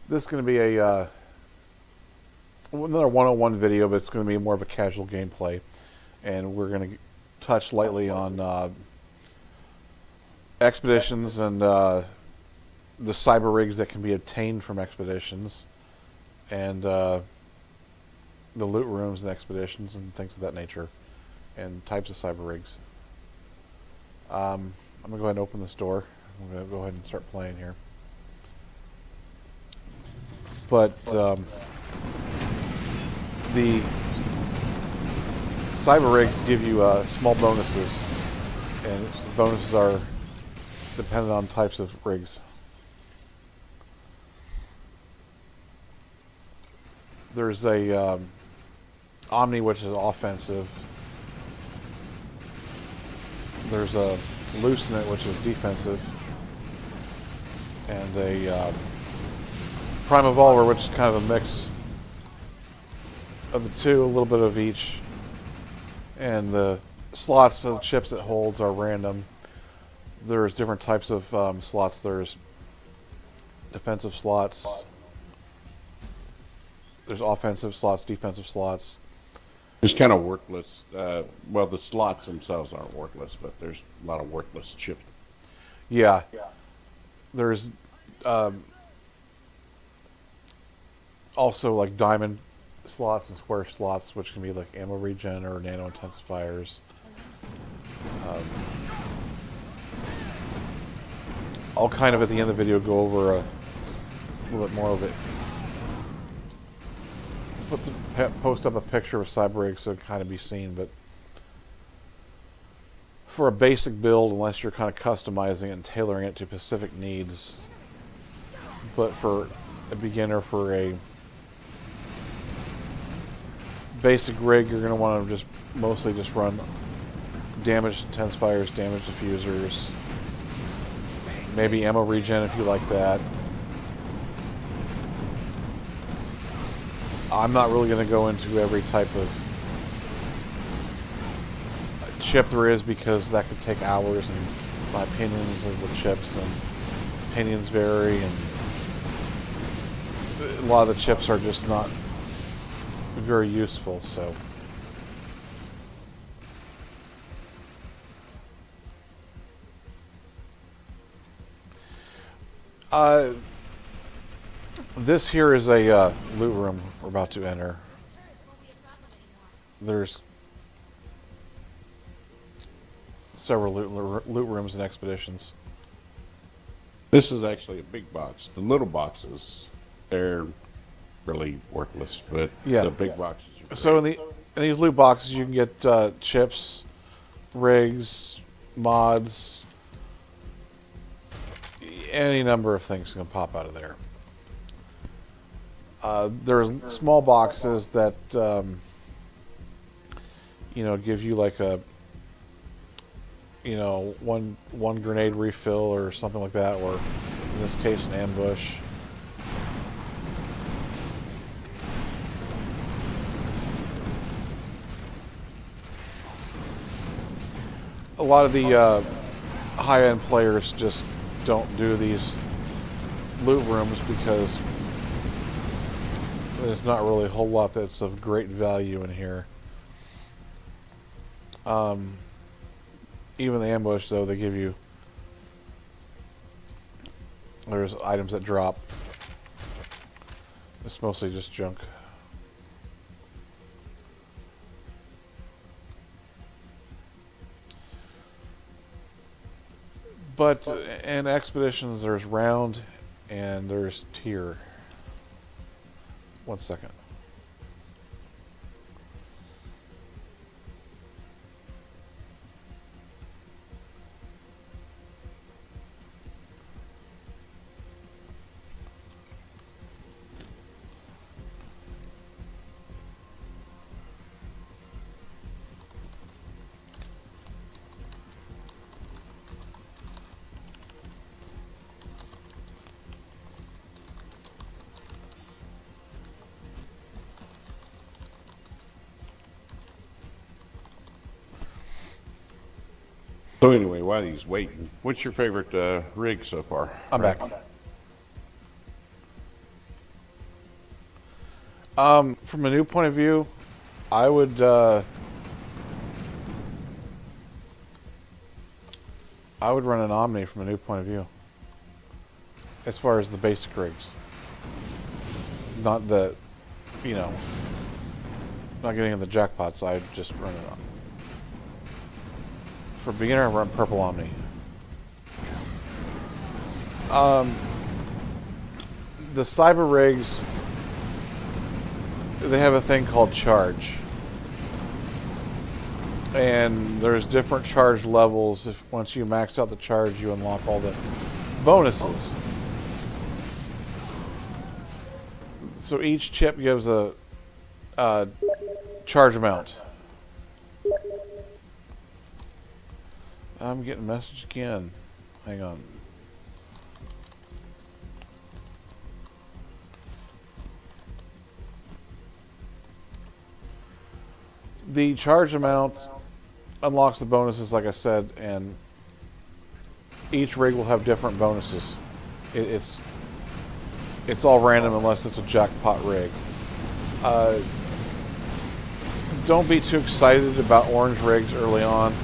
This is going to be a another one-on-one video, but it's going to be more of a casual gameplay, and we're going to touch lightly on expeditions and the cyber rigs that can be obtained from expeditions, and the loot rooms and expeditions and things of that nature, and types of cyber rigs. I'm going to go ahead and open this door. I'm going to go ahead and start playing here. But the cyber rigs give you small bonuses, and the bonuses are dependent on types of rigs. There's a Omni, which is offensive. There's a Lucinant, which is defensive, and a Prime Evolver, which is kind of a mix of the two, a little bit of each. And the slots of the chips it holds are random. There's different types of slots. There's defensive slots. There's offensive slots, defensive slots. It's kind of worthless. Well, the slots themselves aren't worthless, but there's a lot of worthless chips. Yeah. There's also like diamond slots and square slots, which can be like ammo regen or nano intensifiers. I'll kind of at the end of the video go over a little bit more of it. Post up a picture of cyber rig so it can kind of be seen, but for a basic build, unless you're kind of customizing it and tailoring it to specific needs, but for a beginner, for a basic rig, you're going to want to just mostly just run damage intensifiers, damage diffusers, maybe ammo regen if you like that. I'm not really going to go into every type of chip there is, because that could take hours, and my opinions of the chips and opinions vary, and a lot of the chips are just not very useful. So this here is a loot room we're about to enter. There's several loot rooms and expeditions. This is actually a big box. The little boxes, they're really worthless, but yeah, the big boxes are so in these loot boxes you can get chips, rigs, mods, any number of things can pop out of there. There's small boxes that give you like a one grenade refill or something like that, or in this case an ambush. A lot of the high-end players just don't do these loot rooms because there's not really a whole lot that's of great value in here. Even the ambush, though, they give you, there's items that drop. It's mostly just junk. But in expeditions, there's round and there's tier. One second. So anyway, while he's waiting, what's your favorite rig so far? I'm back. From a new point of view, I would run an Omni from a new point of view. As far as the basic rigs. Not the, you know, not getting in the jackpots, I'd just run it on. For beginner, I run Purple Omni. The cyber rigs, they have a thing called charge. And there's different charge levels. If once you max out the charge, you unlock all the bonuses. So each chip gives a charge amount. I'm getting a message again. Hang on. The charge amount unlocks the bonuses, like I said, and each rig will have different bonuses. It's all random unless it's a jackpot rig. Don't be too excited about orange rigs early on.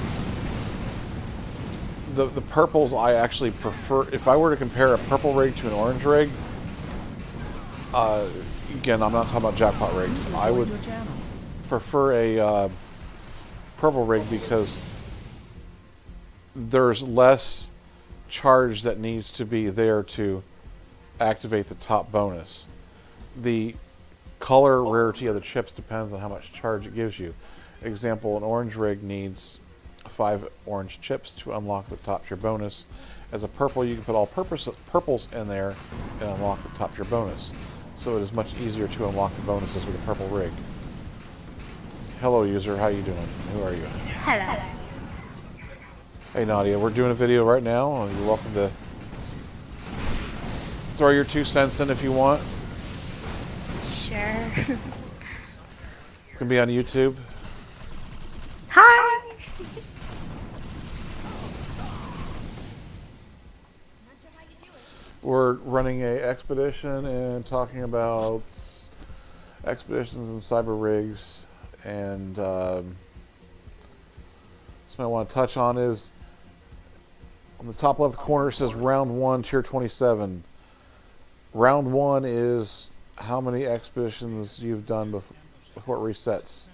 The purples I actually prefer. If I were to compare a purple rig to an orange rig, again, I'm not talking about jackpot rigs. I would prefer a purple rig because there's less charge that needs to be there to activate the top bonus. The color rarity of the chips depends on how much charge it gives you. Example, an orange rig needs 5 orange chips to unlock the top tier bonus. As a purple, you can put all purples in there and unlock the top tier bonus. So it is much easier to unlock the bonuses with a purple rig. Hello user, how you doing? Who are you? Hello. Hey Nadia, we're doing a video right now. You're welcome to throw your 2 cents in if you want. Sure. It's gonna be on YouTube. Hi. We're running a expedition and talking about expeditions and cyber rigs, and something I want to touch on is on the top left corner it says round 1 tier 27. Round 1 is how many expeditions you've done before it resets.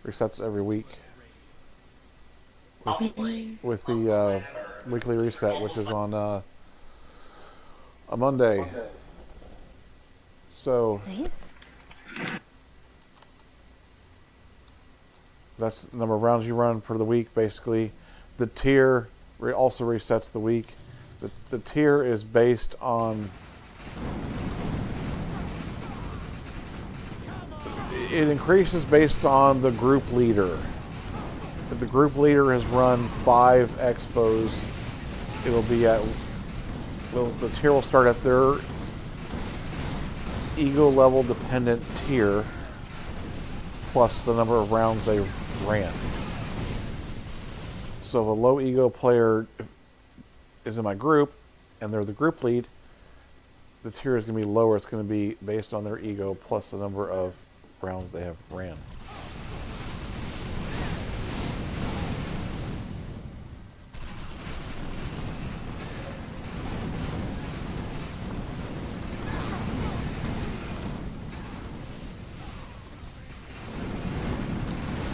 Resets every week with the weekly reset, which is on a Monday. So Nice. that's the number of rounds you run for the week, basically. The tier also resets the week. The tier is based on... It increases based on the group leader. If the group leader has run 5 expos, it'll be at... Well, the tier will start at their ego level dependent tier plus the number of rounds they ran. So if a low ego player is in my group and they're the group lead, the tier is going to be lower. It's going to be based on their ego plus the number of rounds they have ran.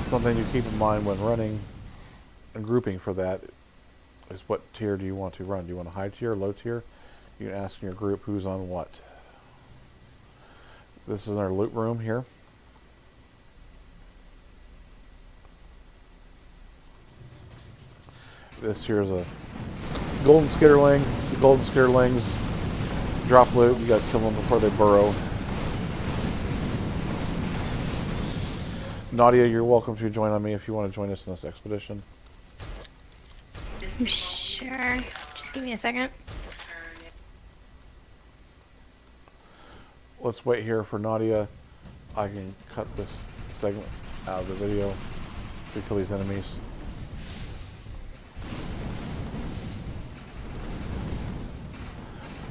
Something to keep in mind when running and grouping for that is what tier do you want to run? Do you want a high tier, low tier? You can ask in your group who's on what. This is our loot room here. This here is a golden skitterling. The golden skitterlings drop loot. You gotta kill them before they burrow. Nadia, you're welcome to join on me if you want to join us in this expedition. Sure. Just give me a second. Let's wait here for Nadia. I can cut this segment out of the video to kill these enemies.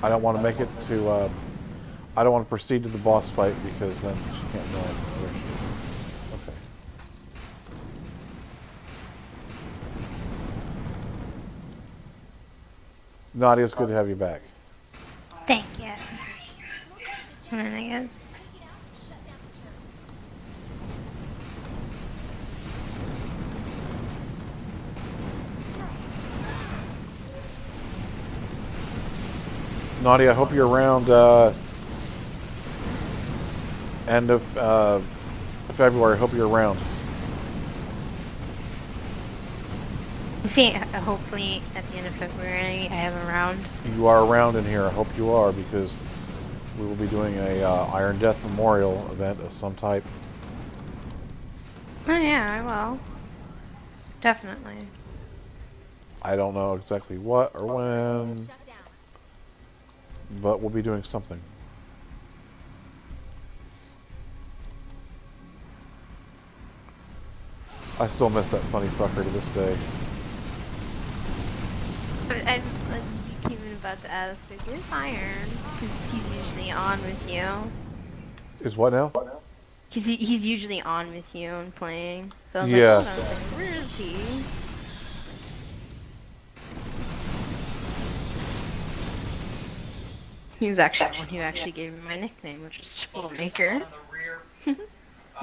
I don't want to make it to... I don't want to proceed to the boss fight because then can't know where she is. Okay. Nadia, it's good to have you back. Thank you. And I guess. Nadia, I hope you're around end of February. I hope you're around. You see, hopefully at the end of February, I have a round. You are around in here. I hope you are, because we will be doing a Iron Death Memorial event of some type. Oh yeah, I will. Definitely. I don't know exactly what or when, but we'll be doing something. I still miss that funny fucker to this day. I was even about to ask, like, where's Iron? Because he's usually on with you. Is what now? He's usually on with you and playing. So I was Yeah. like, hold on a second, where is he? He was actually the one who actually gave me my nickname, which is Troublemaker.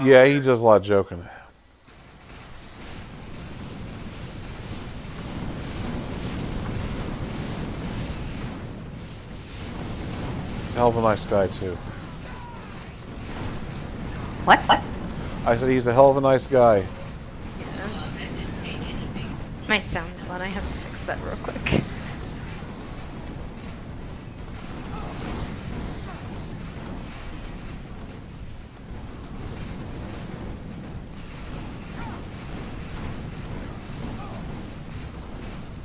Yeah, he does a lot of joking. Hell of a nice guy, too. What? I said he's a hell of a nice guy. My sound's loud. I have to fix that real quick.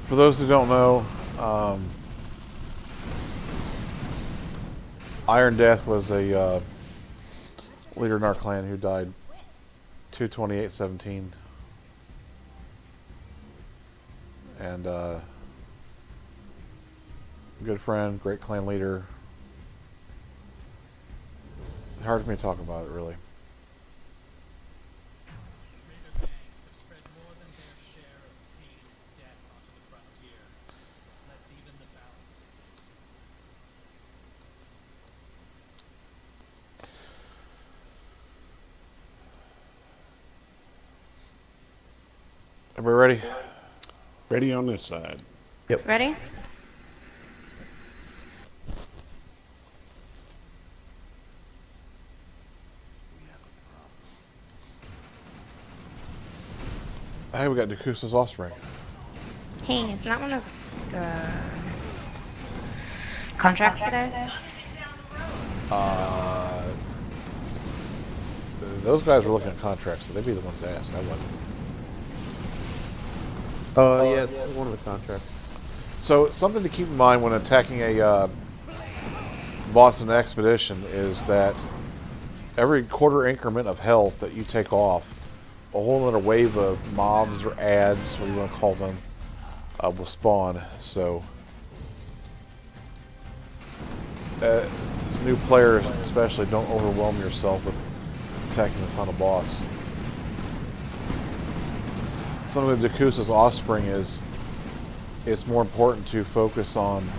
For those who don't know, Iron Death was a leader in our clan who died 2/28/17, and good friend, great clan leader. Hard for me to talk about it, really. Everybody ready? Ready on this side. Ready? Hey, we got Dakusa's offspring. Hey, isn't that one of the contracts today? Those guys were looking at contracts, so they'd be the ones to ask. I wasn't. Yeah, it's one of the contracts. So something to keep in mind when attacking a boss in an expedition is that every quarter increment of health that you take off, a whole other wave of mobs or ads, what do you want to call them, will spawn. So as a new player especially, don't overwhelm yourself with attacking the final boss. Something with Dakusa's offspring is it's more important to focus on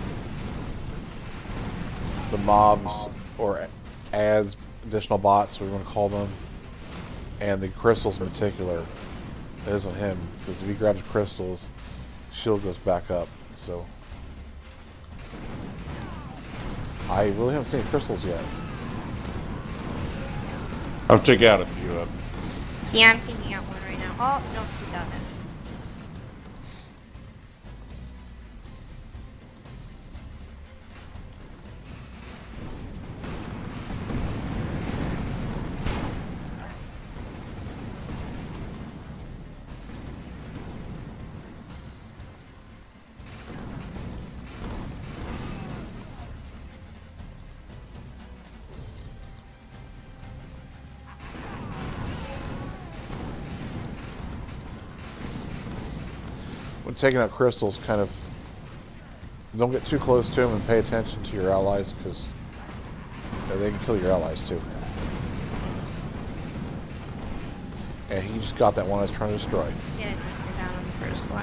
the mobs or ads, additional bots, what you want to call them, and the crystals in particular. It isn't him, because if he grabs crystals, shield goes back up. So I really haven't seen any crystals yet. I've took out a few of them. Yeah, I'm taking out one right now. Oh, no, he doesn't. When taking out crystals, kind of don't get too close to them and pay attention to your allies, because they can kill your allies too. And he just got that one I was trying to destroy. Yeah, I think you're down on the first floor.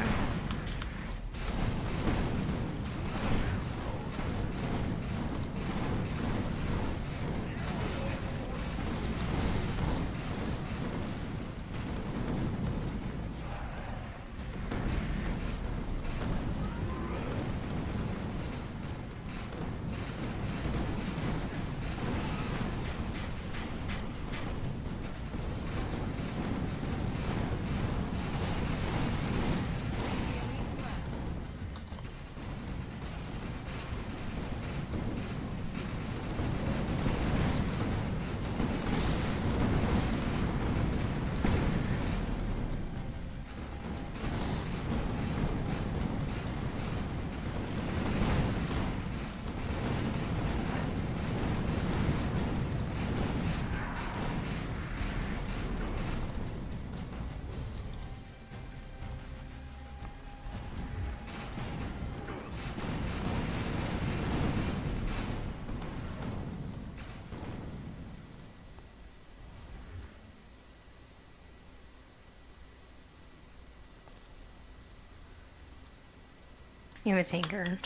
You have a tanker.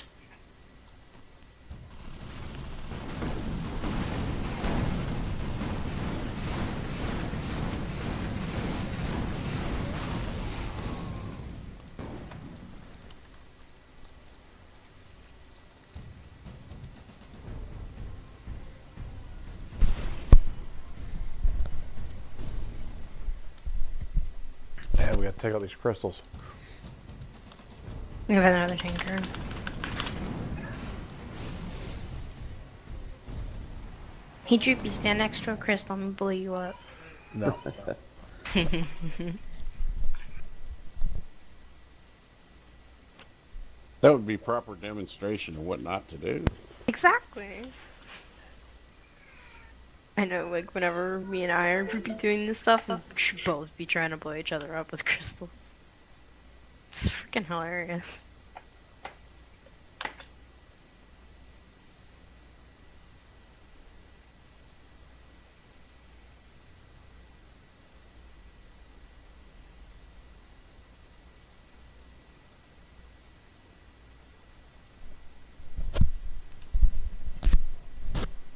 And we gotta take out these crystals. We have another tanker. Hey Droopy, stand next to a crystal, I'm gonna blow you up. No. That would be proper demonstration of what not to do. Exactly. I know, like, whenever me and I would be doing this stuff, we should both be trying to blow each other up with crystals. It's freaking hilarious.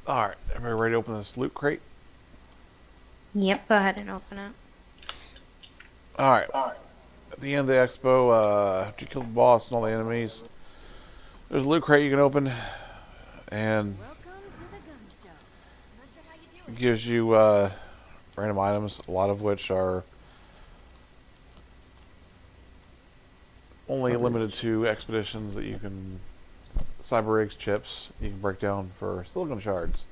Alright, everybody ready to open this loot crate? Yep, go ahead and open it. Alright. At the end of the expo, after you kill the boss and all the enemies, there's a loot crate you can open, and it gives you random items, a lot of which are only limited to expeditions that you can, cyber rigs, chips, you can break down for silicon shards.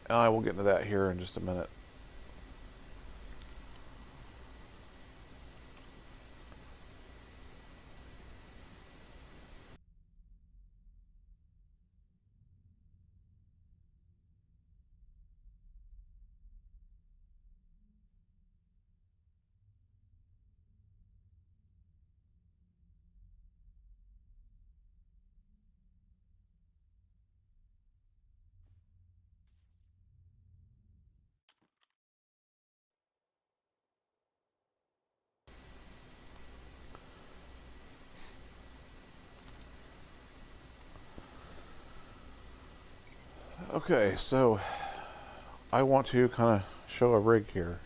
I will get into that here in just a minute. Okay, so I want to kind of show a rig here.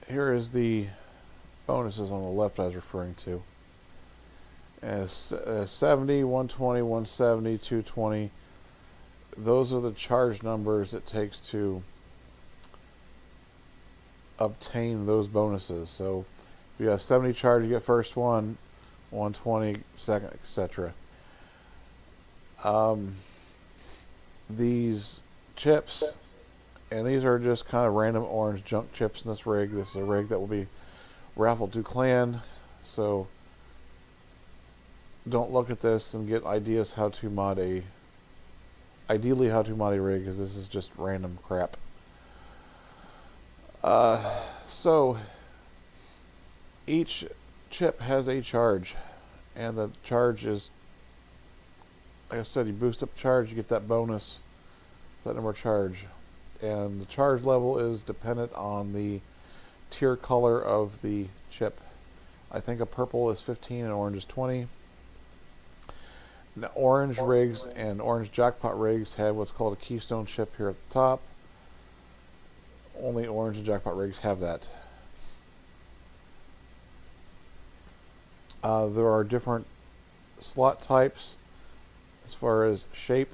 Here is the bonuses on the left I was referring to. And 70, 120, 170, 220. Those are the charge numbers it takes to obtain those bonuses. So if you have 70 charge, you get first one, 120 second, etc. These chips, and these are just kind of random orange junk chips in this rig. This is a rig that will be raffled to clan, so don't look at this and get ideas how to mod a rig, because this is just random crap. So each chip has a charge, and the charge is like I said, you boost up charge, you get that bonus, that number of charge. And the charge level is dependent on the tier color of the chip. I think a purple is 15 and orange is 20. Now, orange rigs and orange jackpot rigs have what's called a keystone chip here at the top. Only orange and jackpot rigs have that. There are different slot types as far as shape.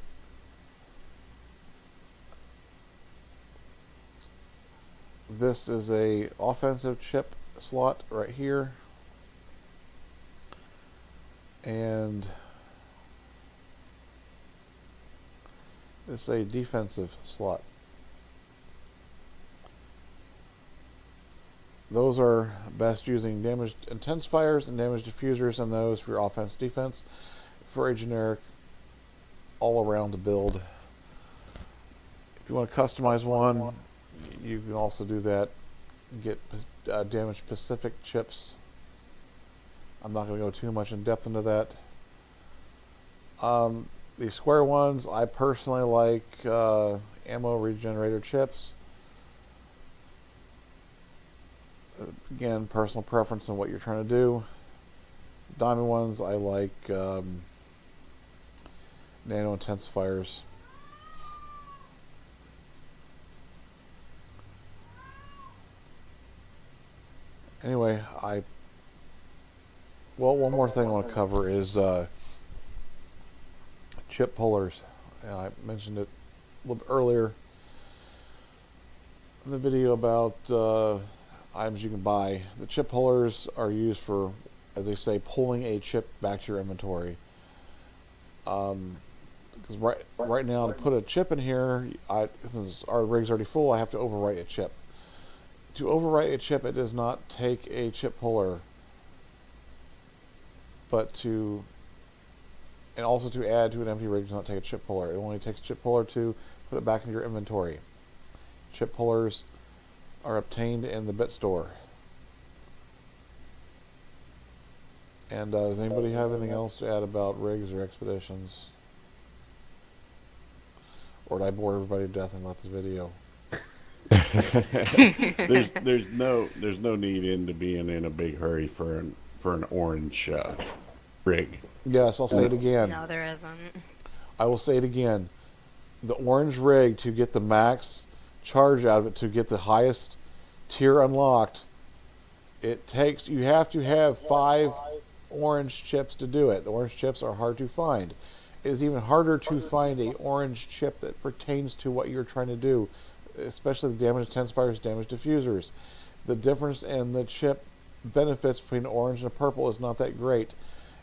This is a offensive chip slot right here, and this is a defensive slot. Those are best using damage intensifiers and damage diffusers in those for your offense defense for a generic all-around build. If you want to customize one, you can also do that. Get damage specific chips. I'm not going to go too much in depth into that. The square ones, I personally like ammo regenerator chips. Again, personal preference on what you're trying to do. Diamond ones, I like nano intensifiers. Anyway, one more thing I want to cover is chip pullers. I mentioned it a little bit earlier in the video about items you can buy. The chip pullers are used for, as they say, pulling a chip back to your inventory. Because right now, to put a chip in here, since our rig's already full, I have to overwrite a chip. To overwrite a chip, it does not take a chip puller, and also to add to an empty rig does not take a chip puller. It only takes a chip puller to put it back into your inventory. Chip pullers are obtained in the bit store. And does anybody have anything else to add about rigs or expeditions? Or did I bore everybody to death and let this video? there's no need into being in a big hurry for an orange rig. Yes, I'll say it again. No, there isn't. I will say it again. The orange rig, to get the max charge out of it, to get the highest tier unlocked, you have to have 5 orange chips to do it. The orange chips are hard to find. It is even harder to find a orange chip that pertains to what you're trying to do, especially the damage intensifiers, damage diffusers. The difference in the chip benefits between orange and purple is not that great.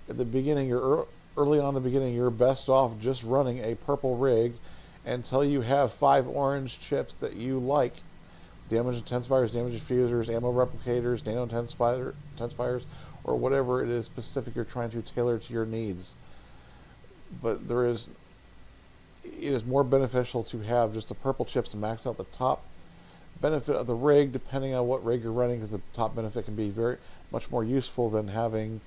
At the beginning, early on in the beginning, you're best off just running a purple rig until you have 5 orange chips that you like. Damage intensifiers, damage diffusers, ammo replicators, nano intensifiers, or whatever it is specific you're trying to tailor to your needs. But it is more beneficial to have just the purple chips and max out the top benefit of the rig, depending on what rig you're running, because the top benefit can be very much more useful than having.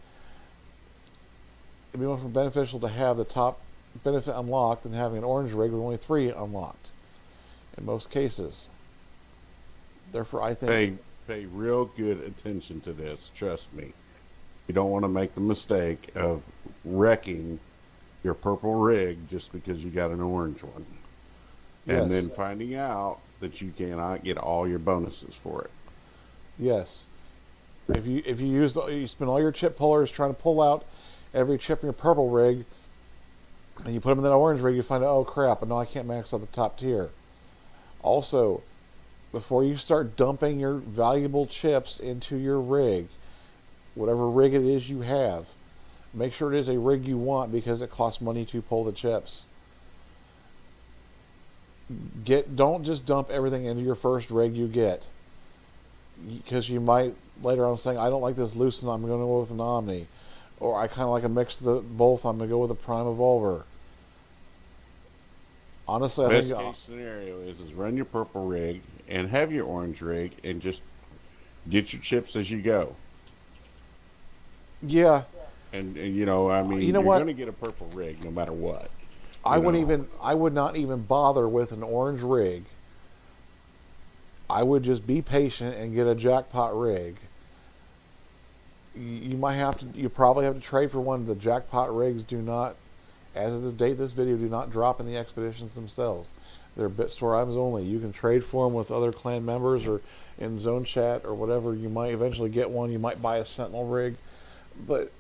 It'd be much more beneficial to have the top benefit unlocked than having an orange rig with only 3 unlocked in most cases. Therefore, I think Pay real good attention to this. Trust me. You don't want to make the mistake of wrecking your purple rig just because you got an orange one, and then finding out that you cannot get all your bonuses for it. Yes. If you spend all your chip pullers trying to pull out every chip in your purple rig, and you put them in that orange rig, you find out, oh crap, no, I can't max out the top tier. Also, before you start dumping your valuable chips into your rig, whatever rig it is you have, make sure it is a rig you want, because it costs money to pull the chips. Don't just dump everything into your first rig you get, because you might later on saying, I don't like this Lucent, I'm going to go with an Omni, or I kind of like a mix of both, I'm going to go with a Prime Evolver. Honestly, I think Best case scenario is run your purple rig and have your orange rig and just get your chips as you go. Yeah, And you know, I mean, You know you're what? going to get a purple rig no matter what. I You wouldn't know. even. I would not even bother with an orange rig. I would just be patient and get a jackpot rig. You might have to. You probably have to trade for one. The jackpot rigs do not, as of the date of this video, do not drop in the expeditions themselves. They're BitStore items only. You can trade for them with other clan members or in zone chat or whatever. You might eventually get one. You might buy a Sentinel rig, but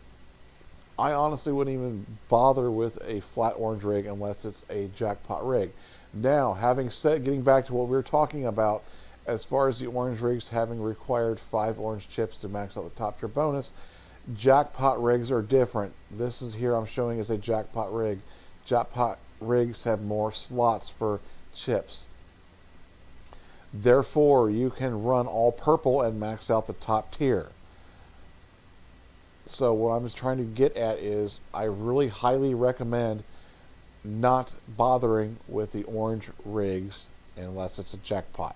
I honestly wouldn't even bother with a flat orange rig unless it's a jackpot rig. Now, having said, getting back to what we were talking about, as far as the orange rigs having required 5 orange chips to max out the top tier bonus, jackpot rigs are different. This is here I'm showing as a jackpot rig. Jackpot rigs have more slots for chips. Therefore, you can run all purple and max out the top tier. So what I'm just trying to get at is I really highly recommend not bothering with the orange rigs unless it's a jackpot.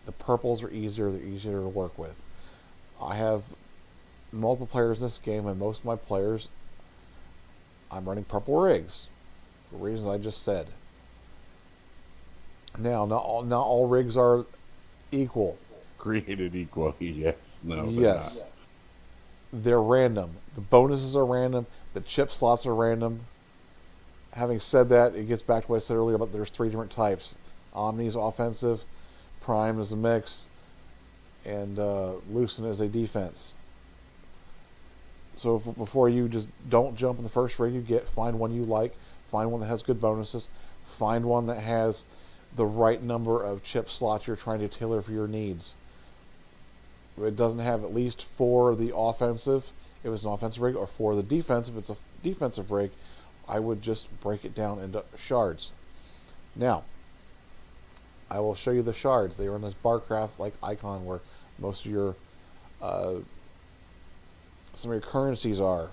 The purples are easier, they're easier to work with. I have multiple players in this game, and most of my players, I'm running purple rigs for reasons I just said. Now, not all rigs are equal. Created equal. Yes. No. They're Yes. not. They're random. The bonuses are random. The chip slots are random. Having said that, it gets back to what I said earlier about there's 3 different types. Omni's offensive, Prime is a mix, and Lucent is a defense. So before you just don't jump in the first rig you get, find one you like, find one that has good bonuses, find one that has the right number of chip slots you're trying to tailor for your needs. If it doesn't have at least 4 of the offensive, if it's an offensive rig, or 4 of the defensive, if it's a defensive rig, I would just break it down into shards. Now, I will show you the shards. They are in this barcraft-like icon where most of your some of your currencies are.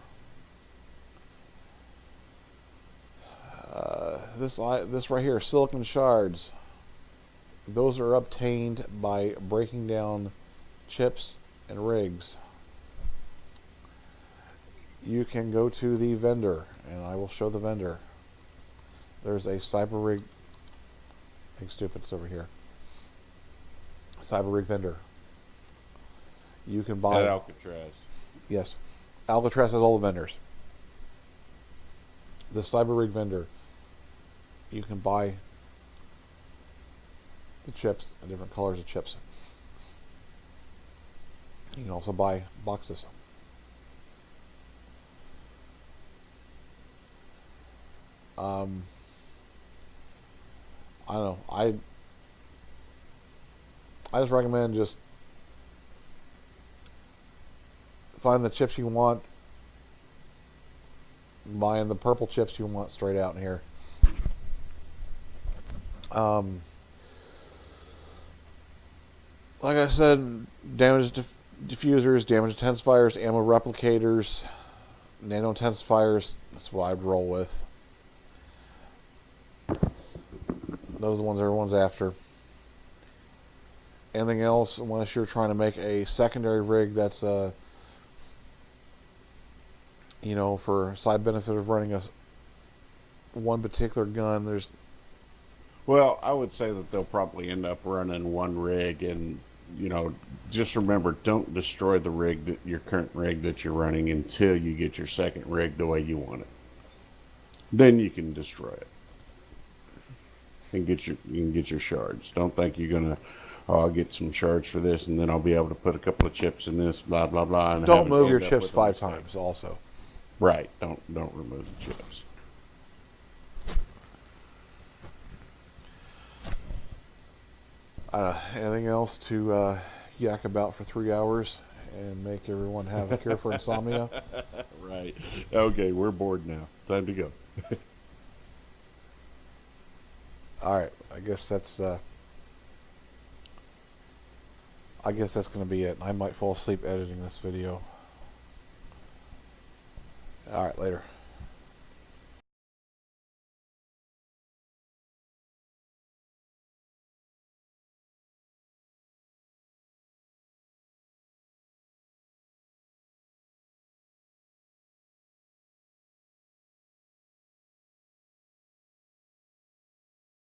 This right here, silicon shards. Those are obtained by breaking down chips and rigs. You can go to the vendor, and I will show the vendor. There's a cyber rig. Big stupid's over here. Cyber rig vendor. You can buy. At Alcatraz. Yes, Alcatraz has all the vendors. The cyber rig vendor. You can buy the chips and different colors of chips. You can also buy boxes. I don't know. I just recommend just find the chips you want, buying the purple chips you want straight out in here. Like I said, damage diffusers, damage intensifiers, ammo replicators, nano intensifiers. That's what I'd roll with. Those are the ones everyone's after. Anything else, unless you're trying to make a secondary rig that's for side benefit of running one particular gun, there's. Well, I would say that they'll probably end up running one rig, and just remember, don't destroy the rig your current rig that you're running until you get your second rig the way you want it. Then you can destroy it and you can get your shards. Don't think you're gonna. Oh, I'll get some shards for this, and then I'll be able to put a couple of chips in this, blah blah blah. And Don't move your chips 5 times. Also, right? Don't remove the chips. Anything else to yak about for 3 hours and make everyone have a cure for insomnia? Right. Okay, we're bored now. Time to go. All right. I guess that's going to be it. I might fall asleep editing this video. All right, later.